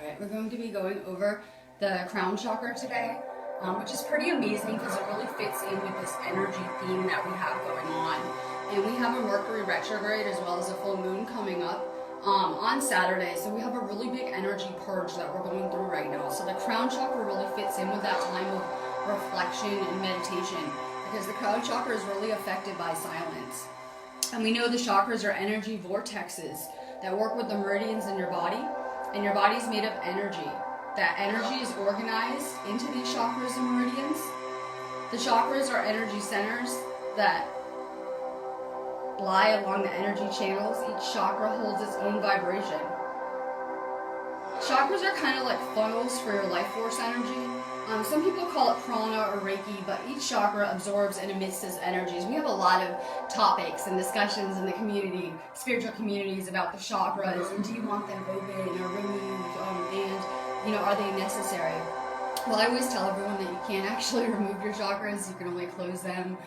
Alright, we're going to be going over the crown chakra today, which is pretty amazing because it really fits in with this energy theme that we have going on. And we have a Mercury retrograde as well as a full moon coming up on Saturday, so we have a really big energy purge that we're going through right now. So the crown chakra really fits in with that time of reflection and meditation because the crown chakra is really affected by silence. And we know the chakras are energy vortexes that work with the meridians in your body, and your body is made of energy. That energy is organized into these chakras and meridians. The chakras are energy centers that lie along the energy channels. Each chakra holds its own vibration. Chakras are kind of like funnels for your life force energy. Some people call it prana or Reiki, but each chakra absorbs and emits this energies. We have a lot of topics and discussions in the community, spiritual communities, about the chakras and do you want them open or removed, and are they necessary? Well, I always tell everyone that you can't actually remove your chakras. You can only close them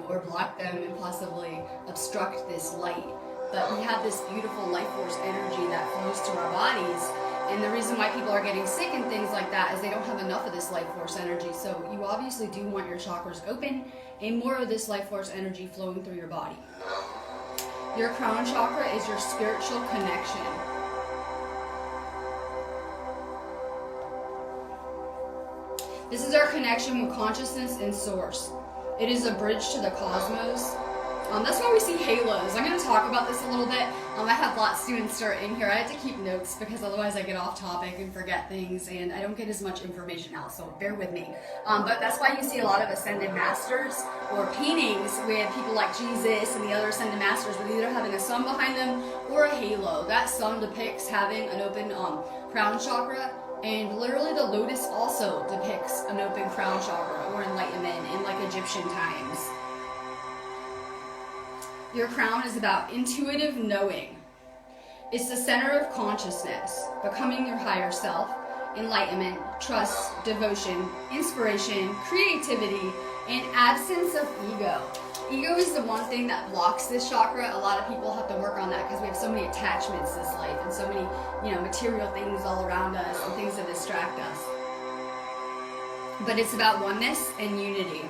or block them and possibly obstruct this light. But we have this beautiful life force energy that flows to our bodies. And the reason why people are getting sick and things like that is they don't have enough of this life force energy. So you obviously do want your chakras open and more of this life force energy flowing through your body. Your crown chakra is your spiritual connection. This is our connection with consciousness and source. It is a bridge to the cosmos. That's why we see halos. I'm going to talk about this a little bit. I have lots of students start in here. I have to keep notes because otherwise I get off topic and forget things and I don't get as much information out, so bear with me. But that's why you see a lot of ascended masters or paintings with people like Jesus and the other ascended masters with either having a sun behind them or a halo. That sun depicts having an open crown chakra, and literally the lotus also depicts an open crown chakra or enlightenment in like Egyptian times. Your crown is about intuitive knowing. It's the center of consciousness, becoming your higher self, enlightenment, trust, devotion, inspiration, creativity, and absence of ego. Ego is the one thing that blocks this chakra. A lot of people have to work on that because we have so many attachments this life and so many, material things all around us and things that distract us. But it's about oneness and unity.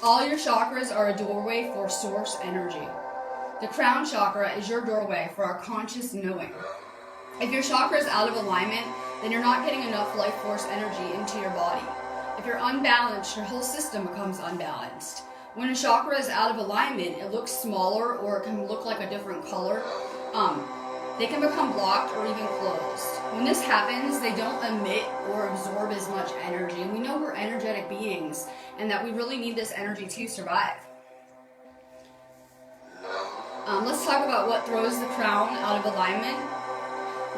All your chakras are a doorway for source energy. The crown chakra is your doorway for our conscious knowing. If your chakra is out of alignment, then you're not getting enough life force energy into your body. If you're unbalanced, your whole system becomes unbalanced. When a chakra is out of alignment, it looks smaller or it can look like a different color. They can become blocked or even closed. When this happens, they don't emit or absorb as much energy. And we know we're energetic beings and that we really need this energy to survive. Let's talk about what throws the crown out of alignment.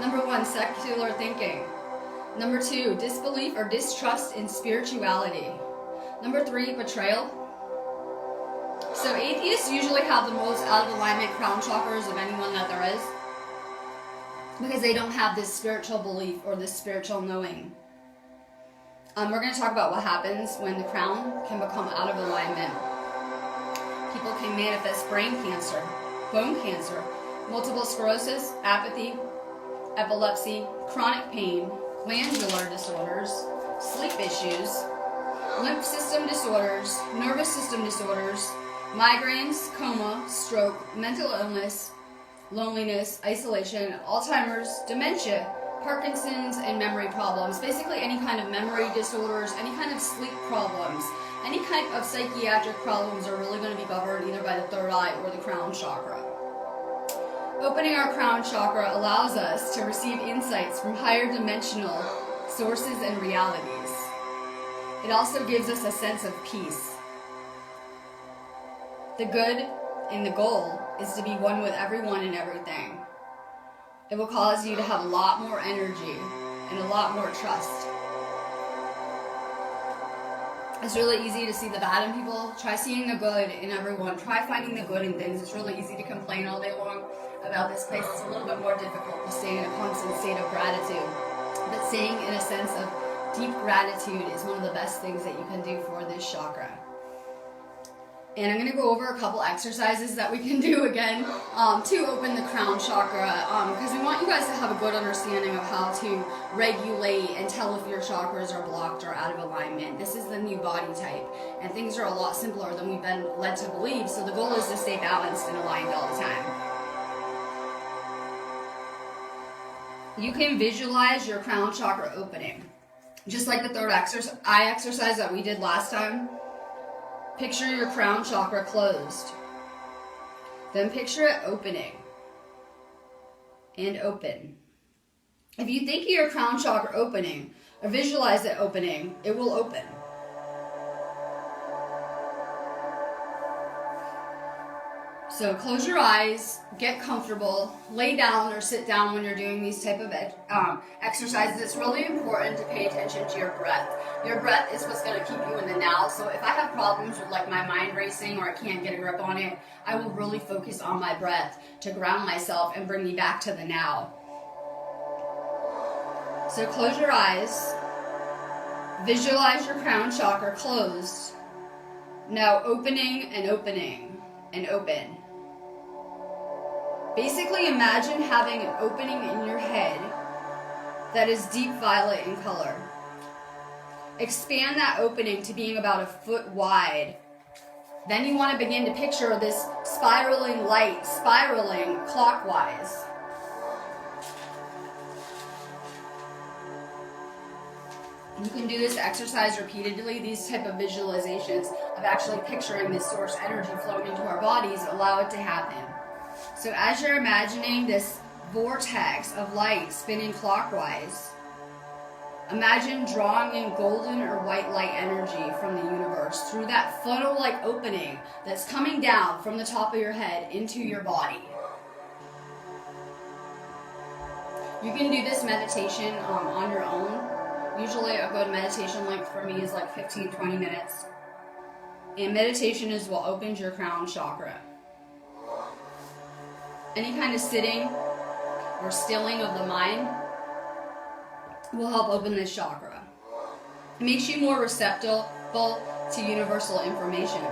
Number 1, secular thinking. Number 2, disbelief or distrust in spirituality. Number 3, betrayal. So atheists usually have the most out of alignment crown chakras of anyone that there is, because they don't have this spiritual belief or this spiritual knowing. We're going to talk about what happens when the crown can become out of alignment. People can manifest brain cancer, bone cancer, multiple sclerosis, apathy, epilepsy, chronic pain, glandular disorders, sleep issues, lymph system disorders, nervous system disorders, migraines, coma, stroke, mental illness, loneliness, isolation, Alzheimer's, dementia, Parkinson's, and memory problems. Basically any kind of memory disorders, any kind of sleep problems, any kind of psychiatric problems are really going to be covered either by the third eye or the crown chakra. Opening our crown chakra allows us to receive insights from higher dimensional sources and realities. It also gives us a sense of peace. The good and the goal is to be one with everyone and everything. It will cause you to have a lot more energy and a lot more trust. It's really easy to see the bad in people. Try seeing the good in everyone. Try finding the good in things. It's really easy to complain all day long about this place. It's a little bit more difficult to stay in a constant state of gratitude. But staying in a sense of deep gratitude is one of the best things that you can do for this chakra. And I'm going to go over a couple exercises that we can do again to open the crown chakra, because we want you guys to have a good understanding of how to regulate and tell if your chakras are blocked or out of alignment. This is the new body type, and things are a lot simpler than we've been led to believe, so the goal is to stay balanced and aligned all the time. You can visualize your crown chakra opening. Just like the third eye exercise that we did last time. Picture your crown chakra closed. Then picture it opening. And open. If you think of your crown chakra opening, or visualize it opening, it will open. So close your eyes, get comfortable, lay down or sit down when you're doing these type of exercises. It's really important to pay attention to your breath. Your breath is what's going to keep you in the now. So if I have problems with like my mind racing or I can't get a grip on it, I will really focus on my breath to ground myself and bring me back to the now. So close your eyes, visualize your crown chakra closed. Now opening and opening and open. Basically imagine having an opening in your head that is deep violet in color. Expand that opening to being about 1 foot wide. Then you want to begin to picture this spiraling light, spiraling clockwise. You can do this exercise repeatedly. These type of visualizations of actually picturing this source energy flowing into our bodies allow it to happen. So as you're imagining this vortex of light spinning clockwise, imagine drawing in golden or white light energy from the universe through that funnel-like opening that's coming down from the top of your head into your body. You can do this meditation on your own. Usually a good meditation length for me is like 15-20 minutes. And meditation is what opens your crown chakra. Any kind of sitting or stilling of the mind will help open this chakra. It makes you more receptive to universal information.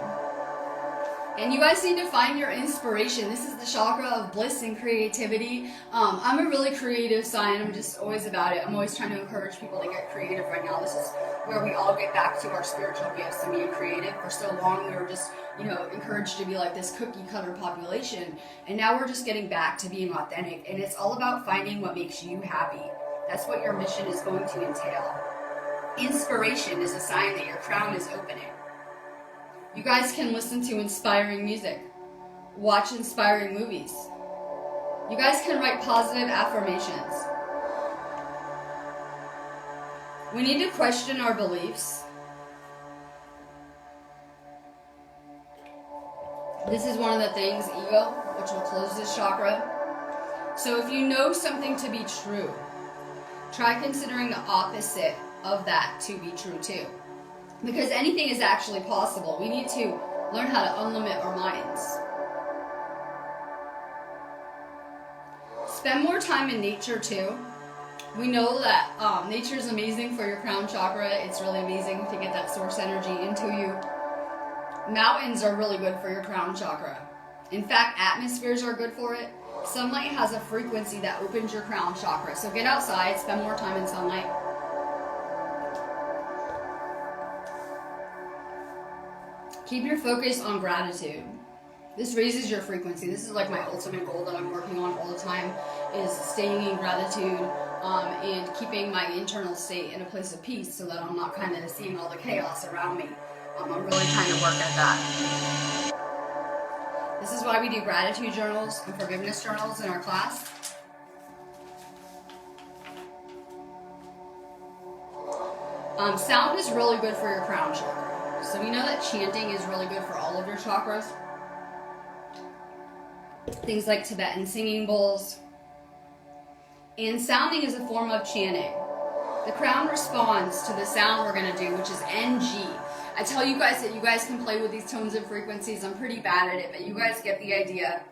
And you guys need to find your inspiration. This is the chakra of bliss and creativity. I'm a really creative sign. I'm just always about it. I'm always trying to encourage people to get creative right now. This is where we all get back to our spiritual gifts and being creative. For so long we were just, encouraged to be like this cookie cutter population. And now we're just getting back to being authentic. And it's all about finding what makes you happy. That's what your mission is going to entail. Inspiration is a sign that your crown is opening. You guys can listen to inspiring music, watch inspiring movies. You guys can write positive affirmations. We need to question our beliefs. This is one of the things, ego, which will close this chakra. So if you know something to be true, try considering the opposite of that to be true too. Because anything is actually possible. We need to learn how to unlimit our minds. Spend more time in nature too. We know that nature is amazing for your crown chakra. It's really amazing to get that source energy into you. Mountains are really good for your crown chakra. In fact, atmospheres are good for it. Sunlight has a frequency that opens your crown chakra. So get outside, spend more time in sunlight. Keep your focus on gratitude. This raises your frequency. This is like my ultimate goal that I'm working on all the time, is staying in gratitude and keeping my internal state in a place of peace so that I'm not kind of seeing all the chaos around me. I'm really trying to work at that. This is why we do gratitude journals and forgiveness journals in our class. Sound is really good for your crown chakra. So we know that chanting is really good for all of your chakras. Things like Tibetan singing bowls. And sounding is a form of chanting. The crown responds to the sound we're going to do, which is NG. I tell you guys that you guys can play with these tones and frequencies. I'm pretty bad at it, but you guys get the idea.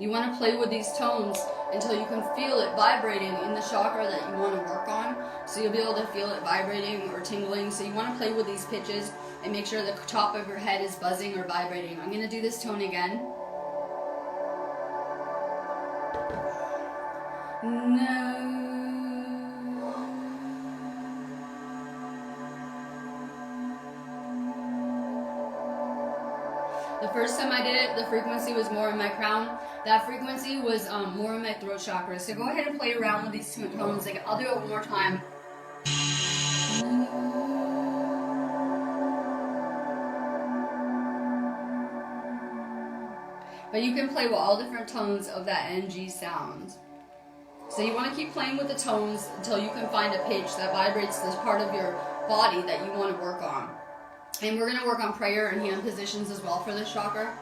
You want to play with these tones until you can feel it vibrating in the chakra that you want to work on. So you'll be able to feel it vibrating or tingling. So you want to play with these pitches and make sure the top of your head is buzzing or vibrating. I'm going to do this tone again. No. The first time I did it, the frequency was more in my crown. That frequency was more in my throat chakra. So go ahead and play around with these two tones. Like, I'll do it one more time. But you can play with all different tones of that NG sound. So you want to keep playing with the tones until you can find a pitch that vibrates this part of your body that you want to work on. And we're going to work on prayer and hand positions as well for this chakra.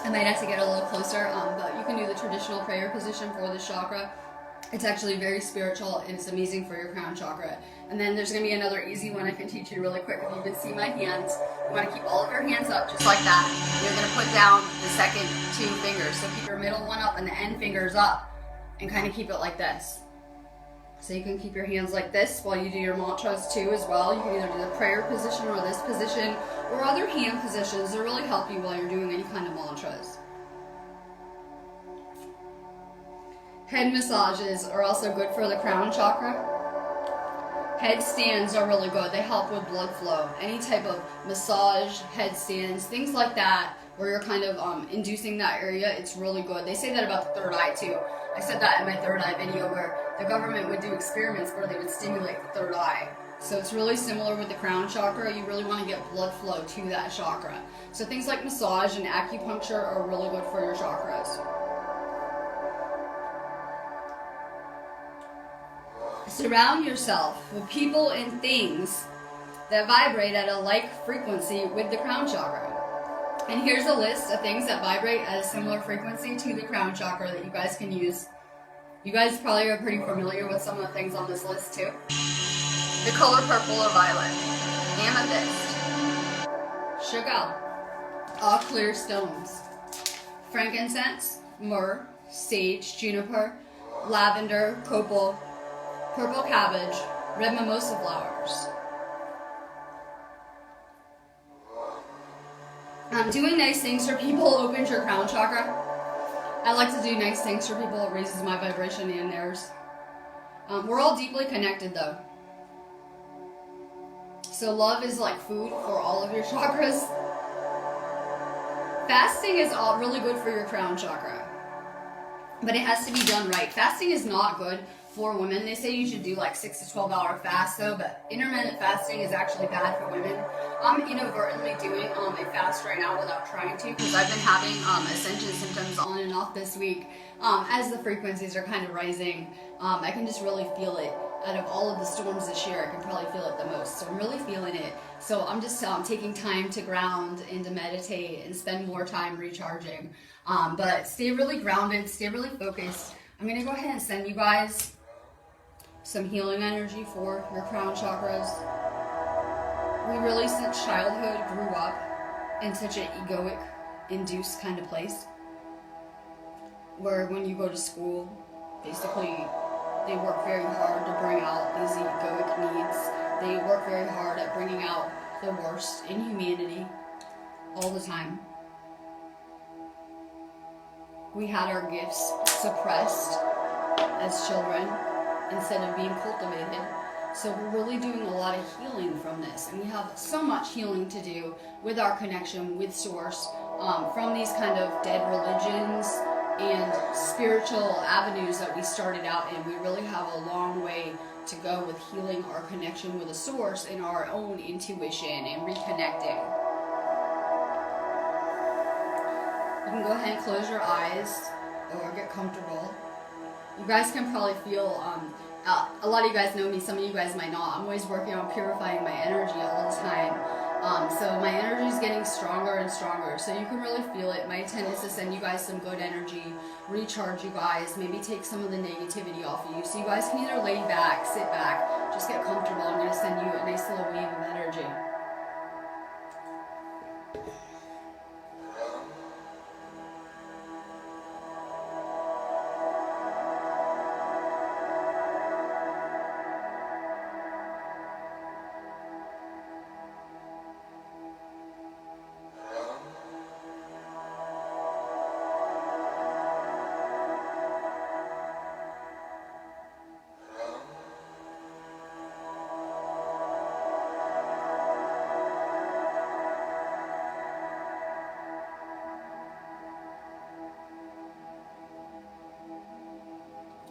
I might have to get a little closer, but you can do the traditional prayer position for this chakra. It's actually very spiritual and it's amazing for your crown chakra. And then there's going to be another easy one I can teach you really quick. If you can see my hands, you want to keep all of your hands up just like that. You're going to put down the second two fingers. So keep your middle one up and the end fingers up and kind of keep it like this. So you can keep your hands like this while you do your mantras too as well. You can either do the prayer position or this position or other hand positions that really help you while you're doing any kind of mantras. Head massages are also good for the crown chakra. Headstands are really good. They help with blood flow. Any type of massage, headstands, things like that, where you're kind of inducing that area, it's really good. They say that about the third eye too. I said that in my third eye video where the government would do experiments where they would stimulate the third eye. So it's really similar with the crown chakra. You really want to get blood flow to that chakra. So things like massage and acupuncture are really good for your chakras. Surround yourself with people and things that vibrate at a like frequency with the crown chakra. And here's a list of things that vibrate at a similar frequency to the crown chakra that you guys can use. You guys probably are pretty familiar with some of the things on this list too. The color purple or violet, amethyst, sugar, all clear stones, frankincense, myrrh, sage, juniper, lavender, copal, purple cabbage, red mimosa flowers. Doing nice things for people opens your crown chakra. I like to do nice things for people. It raises my vibration and theirs. We're all deeply connected though. So love is like food for all of your chakras. Fasting is all really good for your crown chakra. But it has to be done right. Fasting is not good for women. They say you should do like 6 to 12 hour fast though, but intermittent fasting is actually bad for women. I'm inadvertently doing a fast right now without trying to because I've been having Ascension symptoms on and off this week. As the frequencies are kind of rising, I can just really feel it. Out of all of the storms this year, I can probably feel it the most. So I'm really feeling it. So I'm just taking time to ground and to meditate and spend more time recharging. But stay really grounded, stay really focused. I'm going to go ahead and send you guys some healing energy for your crown chakras. We really, since childhood, grew up in such an egoic, induced kind of place where when you go to school, basically they work very hard to bring out these egoic needs. They work very hard at bringing out the worst in humanity all the time. We had our gifts suppressed as children instead of being cultivated. So we're really doing a lot of healing from this. And we have so much healing to do with our connection with Source, from these kind of dead religions and spiritual avenues that we started out in. We really have a long way to go with healing our connection with the Source and our own intuition and reconnecting. You can go ahead and close your eyes or get comfortable. You guys can probably feel, a lot of you guys know me, some of you guys might not. I'm always working on purifying my energy all the time. So my energy is getting stronger and stronger. So you can really feel it. My intent is to send you guys some good energy, recharge you guys, maybe take some of the negativity off of you. So you guys can either lay back, sit back, just get comfortable. I'm going to send you a nice little wave of energy.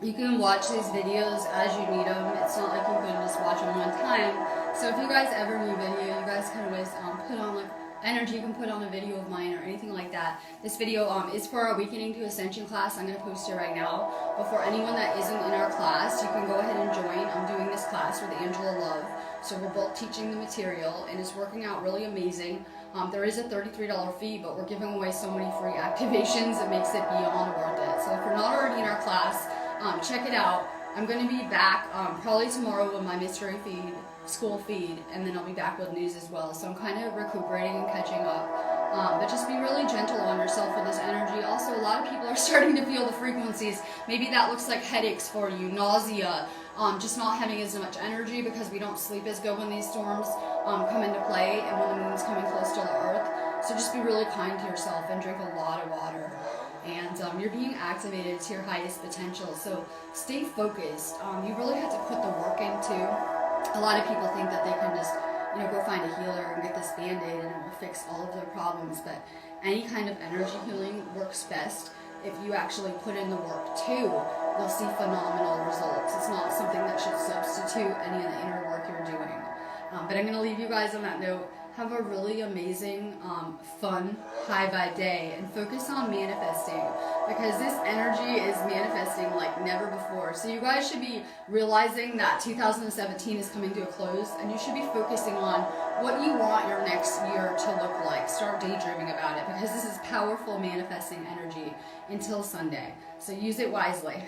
You can watch these videos as you need them. It's not like you can just watch them one time. So if you guys ever need video, you guys can always put on like energy. You can put on a video of mine or anything like that. This video is for our Awakening to Ascension class. I'm going to post it right now. But for anyone that isn't in our class, you can go ahead and join. I'm doing this class with Angel of Love. So we're both teaching the material, and it's working out really amazing. There is a $33 fee, but we're giving away so many free activations, it makes it beyond worth it. So if you're not already in our class, check it out. I'm going to be back probably tomorrow with my mystery feed, school feed, and then I'll be back with news as well. So I'm kind of recuperating and catching up. But just be really gentle on yourself with this energy. Also, a lot of people are starting to feel the frequencies. Maybe that looks like headaches for you, nausea, just not having as much energy because we don't sleep as good when these storms come into play and when the moon's coming close to the earth. So just be really kind to yourself and drink a lot of water. And you're being activated to your highest potential. So stay focused. You really have to put the work into. A lot of people think that they can just, go find a healer and get this band-aid and it will fix all of their problems. But any kind of energy healing works best if you actually put in the work too. You'll see phenomenal results. It's not something that should substitute any of the inner work you're doing. But I'm going to leave you guys on that note. Have a really amazing, fun, high vibe day and focus on manifesting, because this energy is manifesting like never before. So you guys should be realizing that 2017 is coming to a close, and you should be focusing on what you want your next year to look like. Start daydreaming about it, because this is powerful manifesting energy until Sunday. So use it wisely.